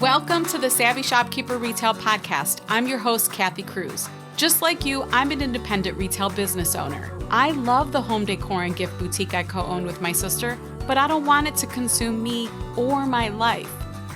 Welcome to the Savvy Shopkeeper Retail Podcast. I'm your host, Kathy Cruz. Just like you, I'm an independent retail business owner. I love the home decor and gift boutique I co-own with my sister, but I don't want it to consume me or my life.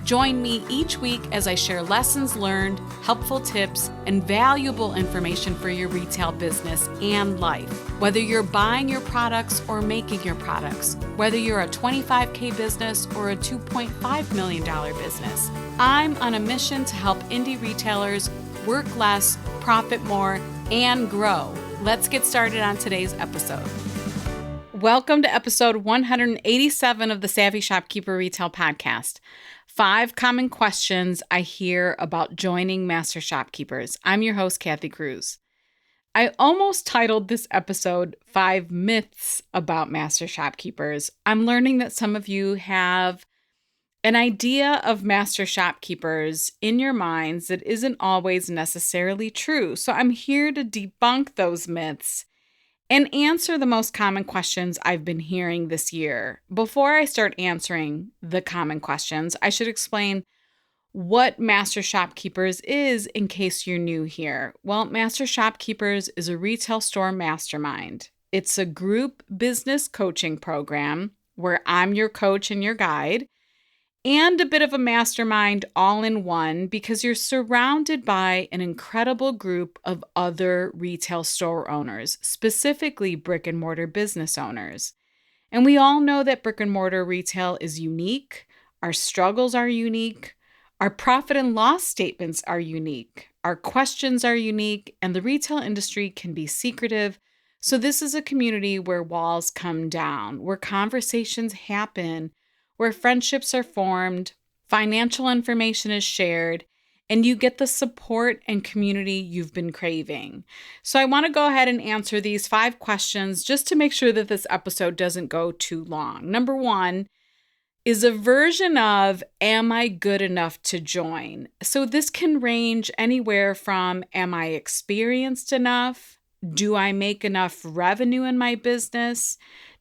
Join me each week as I share lessons learned, helpful tips, and valuable information for your retail business and life. Whether you're buying your products or making your products, whether you're a $25K business or a $2.5 million business, I'm on a mission to help indie retailers work less, profit more, and grow. Let's get started on today's episode. Welcome to episode 187 of the Savvy Shopkeeper Retail Podcast. 5 common questions I hear about joining Master Shopkeepers. I'm your host, Kathy Cruz. I almost titled this episode 5 Myths About Master Shopkeepers. I'm learning that some of you have an idea of Master Shopkeepers in your minds that isn't always necessarily true. So I'm here to debunk those myths and answer the most common questions I've been hearing this year. Before I start answering the common questions, I should explain what Master Shopkeepers is in case you're new here. Well, Master Shopkeepers is a retail store mastermind. It's a group business coaching program where I'm your coach and your guide, and a bit of a mastermind all in one because you're surrounded by an incredible group of other retail store owners, specifically brick and mortar business owners. And we all know that brick and mortar retail is unique. Our struggles are unique. Our profit and loss statements are unique. Our questions are unique, and the retail industry can be secretive. So this is a community where walls come down, where conversations happen, where friendships are formed, financial information is shared, and you get the support and community you've been craving. So I want to go ahead and answer these 5 questions just to make sure that this episode doesn't go too long. Number 1 is a version of, am I good enough to join? So this can range anywhere from, am I experienced enough? Do I make enough revenue in my business?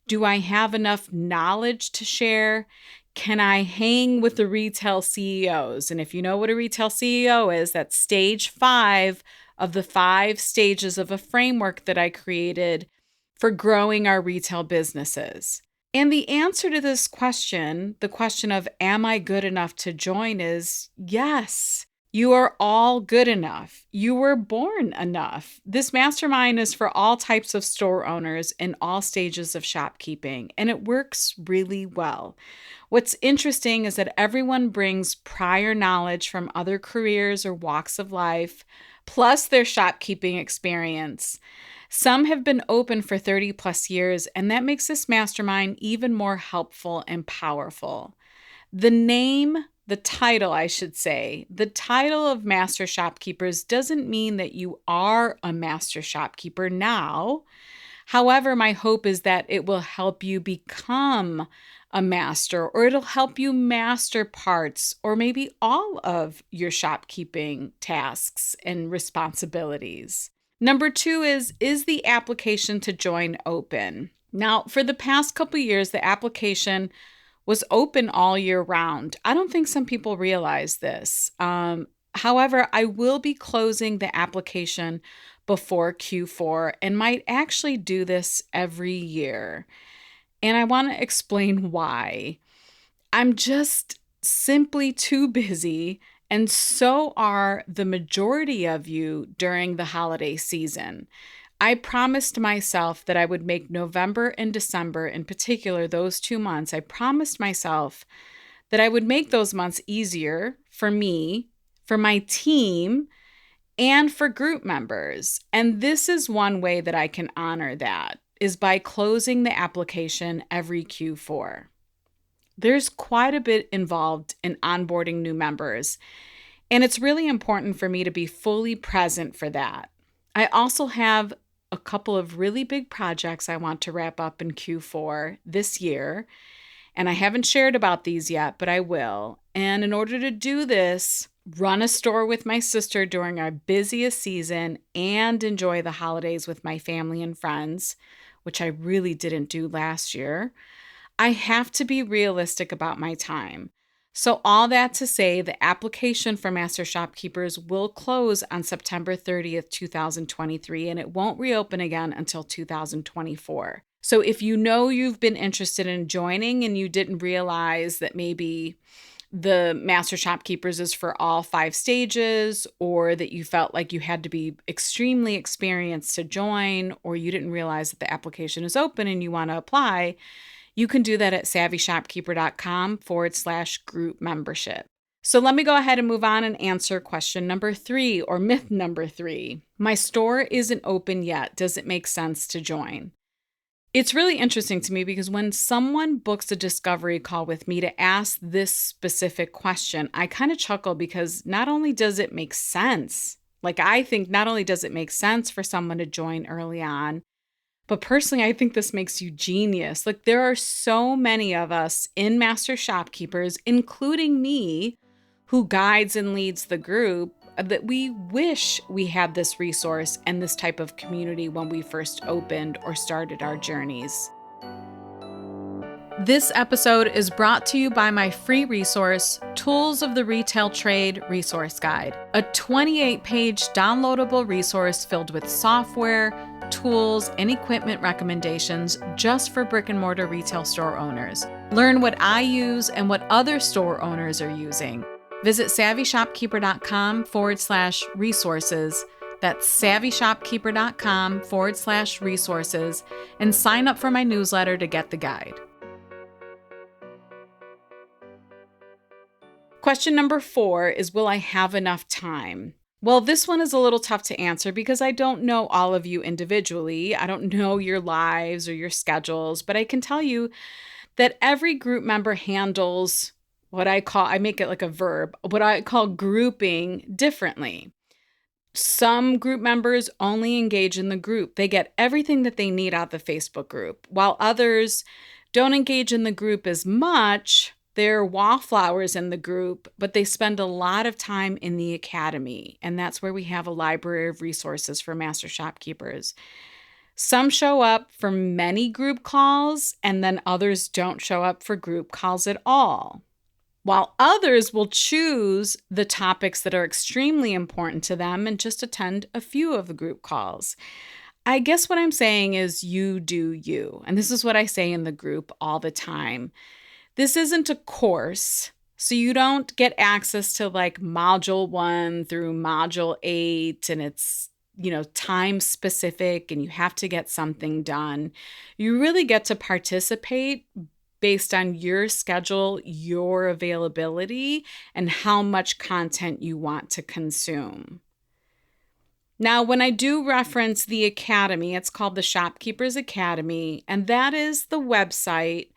Do I have enough knowledge to share? Can I hang with the retail CEOs? And if you know what a retail CEO is, that's stage 5 of the 5 stages of a framework that I created for growing our retail businesses. And the answer to this question, the question of, am I good enough to join, is yes. You are all good enough. You were born enough. This mastermind is for all types of store owners in all stages of shopkeeping, and it works really well. What's interesting is that everyone brings prior knowledge from other careers or walks of life, plus their shopkeeping experience. Some have been open for 30 plus years, and that makes this mastermind even more helpful and powerful. The title of Master Shopkeepers doesn't mean that you are a Master Shopkeeper now. However, my hope is that it will help you become a master, or it'll help you master parts or maybe all of your shopkeeping tasks and responsibilities. Number 2 is the application to join open? Now, for the past couple years, the application was open all year round. I don't think some people realize this. However, I will be closing the application before Q4 and might actually do this every year. And I want to explain why. I'm just simply too busy, and so are the majority of you during the holiday season. I promised myself that I would make November and December, in particular, those 2 months, I promised myself that I would make those months easier for me, for my team, and for group members. And this is one way that I can honor that, is by closing the application every Q4. There's quite a bit involved in onboarding new members, and it's really important for me to be fully present for that. I also have a couple of really big projects I want to wrap up in Q4 this year, and I haven't shared about these yet, but I will. And in order to do this, run a store with my sister during our busiest season and enjoy the holidays with my family and friends, which I really didn't do last year, I have to be realistic about my time. So all that to say, the application for Master Shopkeepers will close on September 30th, 2023, and it won't reopen again until 2024. So if you know you've been interested in joining and you didn't realize that maybe the Master Shopkeepers is for all 5 stages, or that you felt like you had to be extremely experienced to join, or you didn't realize that the application is open and you want to apply, you can do that at savvyshopkeeper.com/group membership. So let me go ahead and move on and answer question number 3, or myth number 3. My store isn't open yet. Does it make sense to join? It's really interesting to me because when someone books a discovery call with me to ask this specific question, I kind of chuckle because not only does it make sense, I think not only does it make sense for someone to join early on, but personally, I think this makes you genius. There are so many of us in Master Shopkeepers, including me, who guides and leads the group, that we wish we had this resource and this type of community when we first opened or started our journeys. This episode is brought to you by my free resource, Tools of the Retail Trade Resource Guide, a 28-page downloadable resource filled with software, tools, and equipment recommendations just for brick and mortar retail store owners. Learn what I use and what other store owners are using. Visit savvyshopkeeper.com/resources. That's savvyshopkeeper.com/resources and sign up for my newsletter to get the guide. Question number 4 is, will I have enough time? Well, this one is a little tough to answer because I don't know all of you individually. I don't know your lives or your schedules, but I can tell you that every group member handles I make it like a verb, what I call grouping differently. Some group members only engage in the group. They get everything that they need out of the Facebook group, while others don't engage in the group as much. They're wallflowers in the group, but they spend a lot of time in the academy, and that's where we have a library of resources for Master Shopkeepers. Some show up for many group calls, and then others don't show up for group calls at all, while others will choose the topics that are extremely important to them and just attend a few of the group calls. I guess what I'm saying is you do you, and this is what I say in the group all the time. This isn't a course, so you don't get access to module 1 through module 8, and it's, time specific and you have to get something done. You really get to participate based on your schedule, your availability, and how much content you want to consume. Now, when I do reference the academy, it's called the Shopkeepers Academy, and that is the website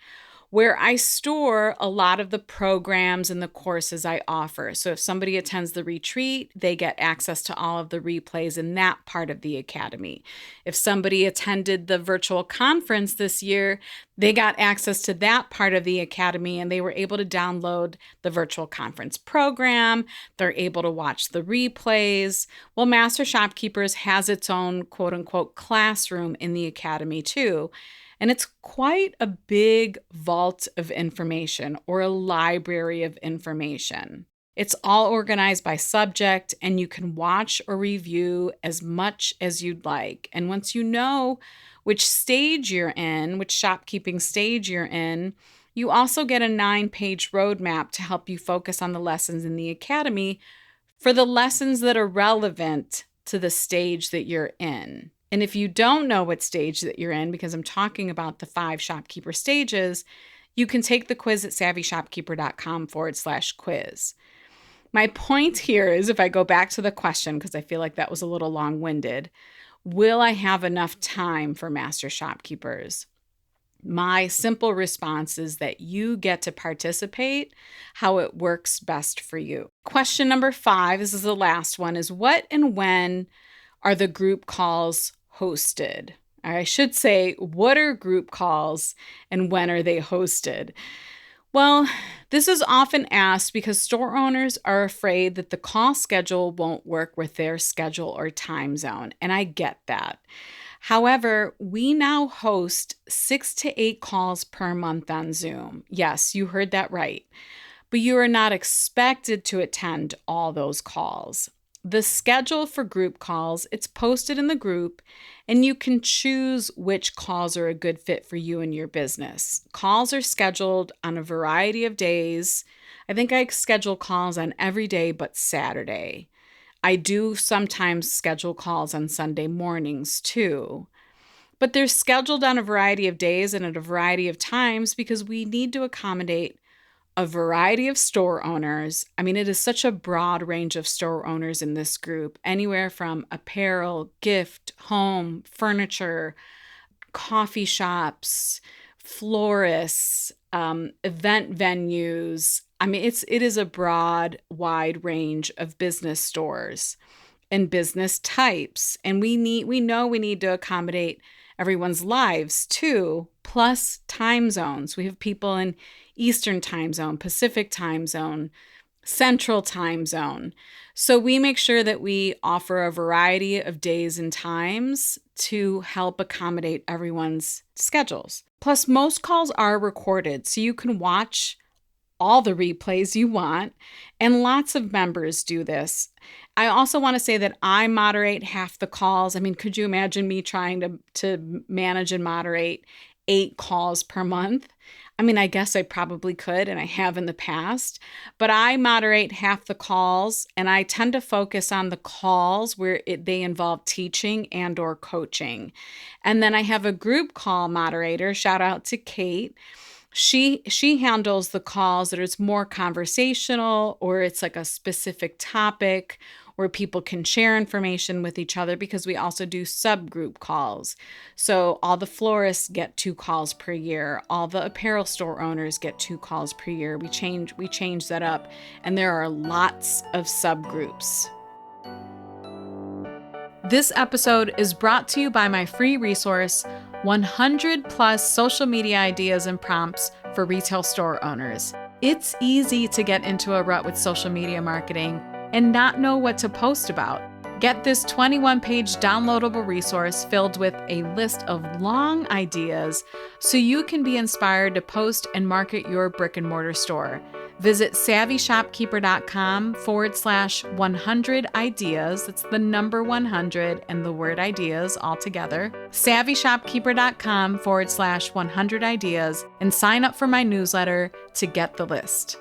where I store a lot of the programs and the courses I offer. So if somebody attends the retreat, they get access to all of the replays in that part of the academy. If somebody attended the virtual conference this year, they got access to that part of the academy and they were able to download the virtual conference program. They're able to watch the replays. Well, Master Shopkeepers has its own quote unquote classroom in the academy too. And it's quite a big vault of information, or a library of information. It's all organized by subject, and you can watch or review as much as you'd like. And once you know which stage you're in, which shopkeeping stage you're in, you also get a 9-page roadmap to help you focus on the lessons in the academy for the lessons that are relevant to the stage that you're in. And if you don't know what stage that you're in, because I'm talking about the 5 shopkeeper stages, you can take the quiz at savvyshopkeeper.com/quiz. My point here is, if I go back to the question, because I feel like that was a little long-winded, will I have enough time for Master Shopkeepers? My simple response is that you get to participate how it works best for you. Question number 5, this is the last one, is what and when are the group calls hosted? I should say, what are group calls and when are they hosted? Well, this is often asked because store owners are afraid that the call schedule won't work with their schedule or time zone, and I get that. However, we now host 6 to 8 calls per month on Zoom. Yes, you heard that right. but you are not expected to attend all those calls. The schedule for group calls, it's posted in the group, and you can choose which calls are a good fit for you and your business. Calls are scheduled on a variety of days. I think I schedule calls on every day but Saturday. I do sometimes schedule calls on Sunday mornings too. But they're scheduled on a variety of days and at a variety of times because we need to accommodate a variety of store owners. I mean, it is such a broad range of store owners in this group, anywhere from apparel, gift, home, furniture, coffee shops, florists, event venues. I mean, it is a broad, wide range of business stores and business types. And we know we need to accommodate everyone's lives too, plus time zones. We have people in Eastern time zone, Pacific time zone, Central time zone. So we make sure that we offer a variety of days and times to help accommodate everyone's schedules. Plus, most calls are recorded, so you can watch all the replays you want, and lots of members do this. I also want to say that I moderate half the calls. I mean, could you imagine me trying to manage and moderate 8 calls per month? I mean, I guess I probably could, and I have in the past, but I moderate half the calls, and I tend to focus on the calls where they involve teaching and or coaching. And then I have a group call moderator, shout out to Kate. She handles the calls that it's more conversational, or it's like a specific topic where people can share information with each other, because we also do subgroup calls. So all the florists get 2 calls per year. All the apparel store owners get 2 calls per year. We change that up, and there are lots of subgroups. This episode is brought to you by my free resource, 100 plus social media ideas and prompts for retail store owners. It's easy to get into a rut with social media marketing and not know what to post about. Get this 21-page downloadable resource filled with a list of long ideas so you can be inspired to post and market your brick and mortar store. Visit savvyshopkeeper.com/100 ideas. That's the number 100 and the word ideas all together. savvyshopkeeper.com/100 ideas and sign up for my newsletter to get the list.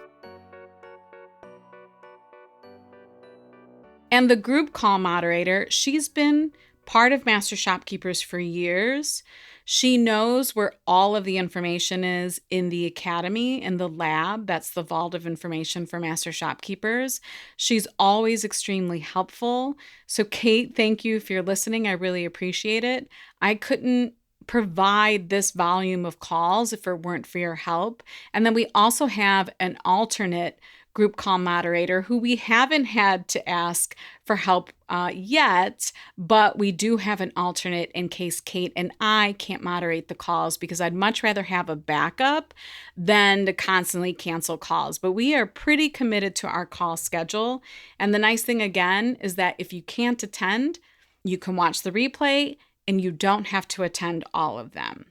And the group call moderator, she's been part of Master Shopkeepers for years. She knows where all of the information is in the academy, in the lab. That's the vault of information for Master Shopkeepers. She's always extremely helpful. So Kate, thank you if you're listening. I really appreciate it. I couldn't provide this volume of calls if it weren't for your help. And then we also have an alternate group call moderator who we haven't had to ask for help yet, but we do have an alternate in case Kate and I can't moderate the calls, because I'd much rather have a backup than to constantly cancel calls. But we are pretty committed to our call schedule. And the nice thing again is that if you can't attend, you can watch the replay and you don't have to attend all of them.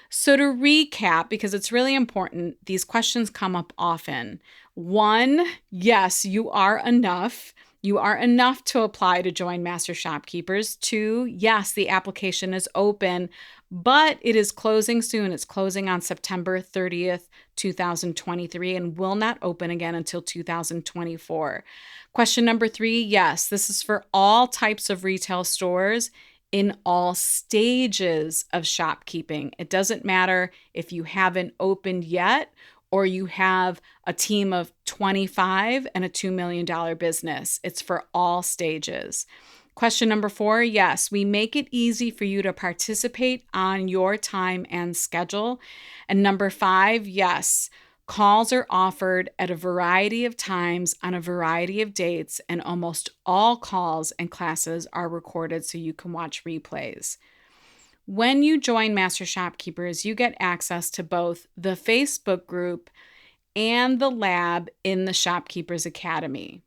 So to recap, because it's really important, these questions come up often. 1, yes, you are enough. You are enough to apply to join Master Shopkeepers. 2, yes, the application is open, but it is closing soon. It's closing on September 30th, 2023, and will not open again until 2024. Question number 3, yes, this is for all types of retail stores in all stages of shopkeeping. It doesn't matter if you haven't opened yet or you have a team of 25 and a $2 million business. It's for all stages. Question number 4, yes, we make it easy for you to participate on your time and schedule. And number 5, yes, calls are offered at a variety of times on a variety of dates, and almost all calls and classes are recorded so you can watch replays. When you join Master Shopkeepers, you get access to both the Facebook group and the lab in the Shopkeepers Academy.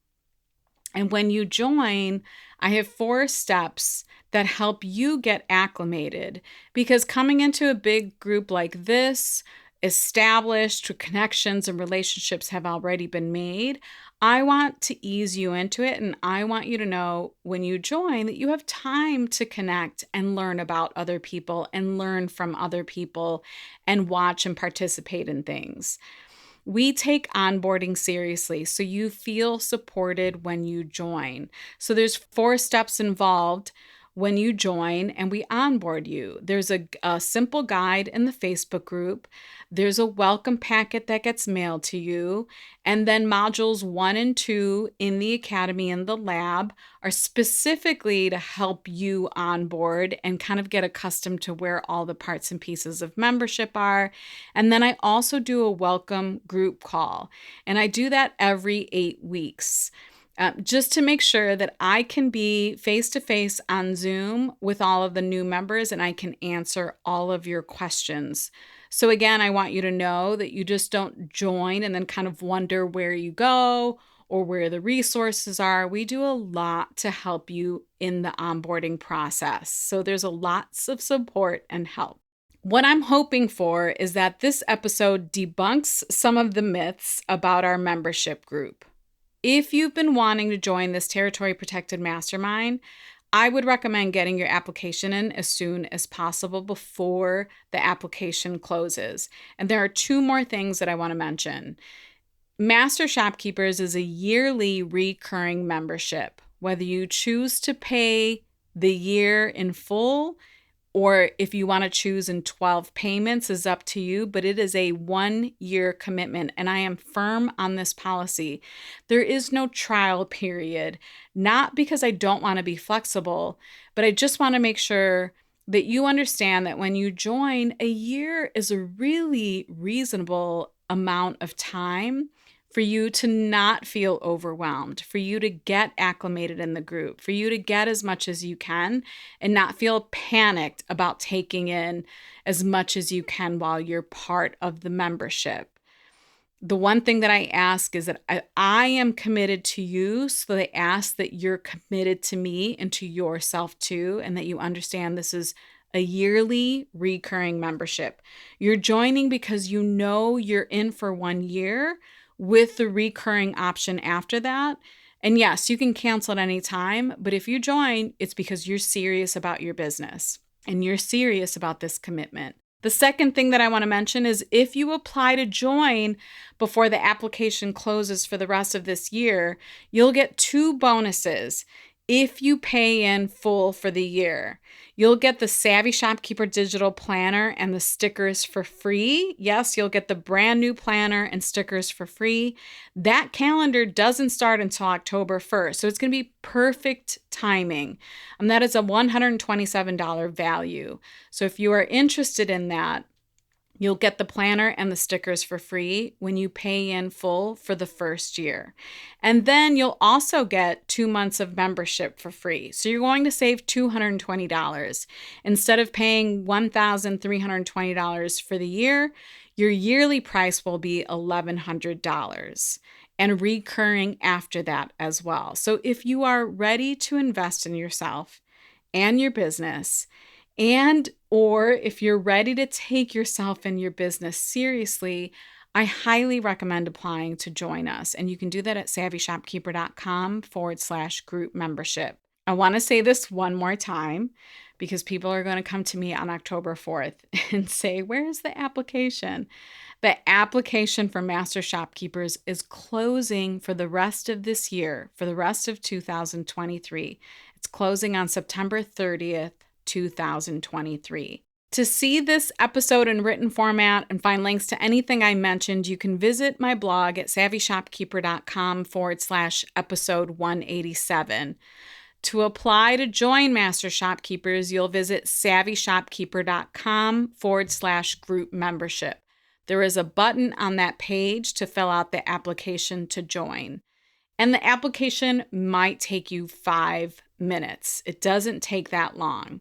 And when you join, I have 4 steps that help you get acclimated, because coming into a big group like this, established, connections and relationships have already been made. I want to ease you into it, and I want you to know when you join that you have time to connect and learn about other people and learn from other people and watch and participate in things. We take onboarding seriously, so you feel supported when you join. So there's 4 steps involved when you join and we onboard you. There's a simple guide in the Facebook group. There's a welcome packet that gets mailed to you. And then modules 1 and 2 in the academy and the lab are specifically to help you onboard and kind of get accustomed to where all the parts and pieces of membership are. And then I also do a welcome group call. And I do that every 8 weeks. Just to make sure that I can be face-to-face on Zoom with all of the new members and I can answer all of your questions. So again, I want you to know that you just don't join and then kind of wonder where you go or where the resources are. We do a lot to help you in the onboarding process. So there's lots of support and help. What I'm hoping for is that this episode debunks some of the myths about our membership group. If you've been wanting to join this territory protected mastermind, I would recommend getting your application in as soon as possible before the application closes. And there are 2 more things that I want to mention. Master Shopkeepers is a yearly recurring membership. Whether you choose to pay the year in full or if you want to choose in 12 payments is up to you, but it is a 1-year commitment, and I am firm on this policy. There is no trial period, not because I don't want to be flexible, but I just want to make sure that you understand that when you join, a year is a really reasonable amount of time for you to not feel overwhelmed, for you to get acclimated in the group, for you to get as much as you can and not feel panicked about taking in as much as you can while you're part of the membership. The one thing that I ask is that I am committed to you, so they ask that you're committed to me and to yourself too, and that you understand this is a yearly recurring membership. You're joining because you know you're in for 1 year, with the recurring option after that. And yes, you can cancel at any time, but if you join, it's because you're serious about your business and you're serious about this commitment. The second thing that I want to mention is if you apply to join before the application closes for the rest of this year, you'll get 2 bonuses if you pay in full for the year. You'll get the Savvy Shopkeeper digital planner and the stickers for free. Yes, you'll get the brand new planner and stickers for free. That calendar doesn't start until October 1st, so it's going to be perfect timing. And that is a $127 value. So if you are interested in that, you'll get the planner and the stickers for free when you pay in full for the first year. And then you'll also get 2 months of membership for free. So you're going to save $220. Instead of paying $1,320 for the year, your yearly price will be $1,100 and recurring after that as well. So if you are ready to invest in yourself and your business, or if you're ready to take yourself and your business seriously, I highly recommend applying to join us. And you can do that at savvyshopkeeper.com/group membership. I want to say this one more time because people are going to come to me on October 4th and say, where's the application? The application for Master Shopkeepers is closing for the rest of this year, for the rest of 2023. It's closing on September 30th. 2023. To see this episode in written format and find links to anything I mentioned, you can visit my blog at savvyshopkeeper.com/episode 187. To apply to join Master Shopkeepers, you'll visit savvyshopkeeper.com/group membership. There is a button on that page to fill out the application to join. And the application might take you 5 minutes. It doesn't take that long.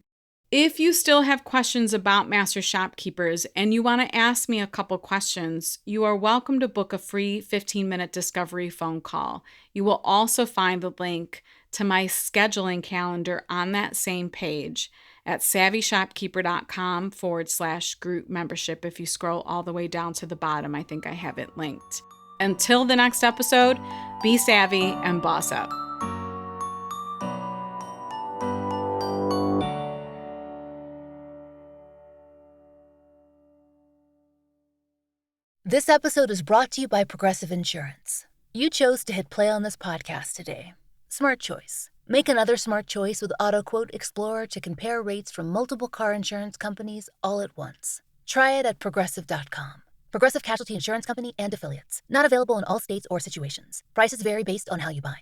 If you still have questions about Master Shopkeepers and you want to ask me a couple questions, you are welcome to book a free 15-minute discovery phone call. You will also find the link to my scheduling calendar on that same page at savvyshopkeeper.com/group membership. If you scroll all the way down to the bottom, I think I have it linked. Until the next episode, be savvy and boss up. This episode is brought to you by Progressive Insurance. You chose to hit play on this podcast today. Smart choice. Make another smart choice with AutoQuote Explorer to compare rates from multiple car insurance companies all at once. Try it at Progressive.com. Progressive Casualty Insurance Company and Affiliates. Not available in all states or situations. Prices vary based on how you buy.